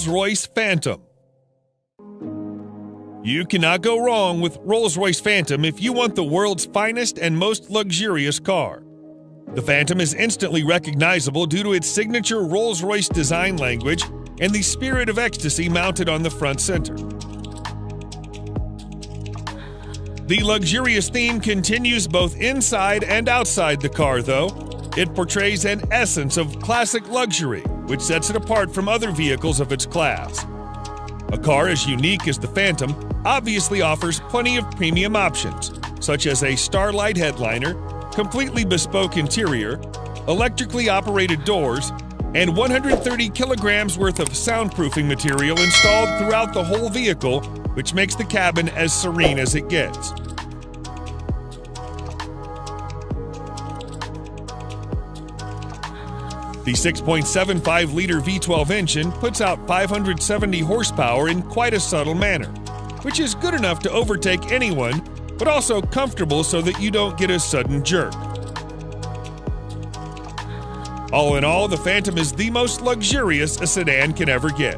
Rolls-Royce Phantom. You cannot go wrong with Rolls-Royce Phantom if you want the world's finest and most luxurious car. The Phantom is instantly recognizable due to its signature Rolls-Royce design language and the spirit of ecstasy mounted on the front center. The luxurious theme continues both inside and outside the car, though. It portrays an essence of classic luxury, which sets it apart from other vehicles of its class. A car as unique as the Phantom obviously offers plenty of premium options, such as a Starlight headliner, completely bespoke interior, electrically operated doors, and 130 kilograms worth of soundproofing material installed throughout the whole vehicle, which makes the cabin as serene as it gets. The 6.75-liter V12 engine puts out 570 horsepower in quite a subtle manner, which is good enough to overtake anyone, but also comfortable so that you don't get a sudden jerk. All in all, the Phantom is the most luxurious a sedan can ever get.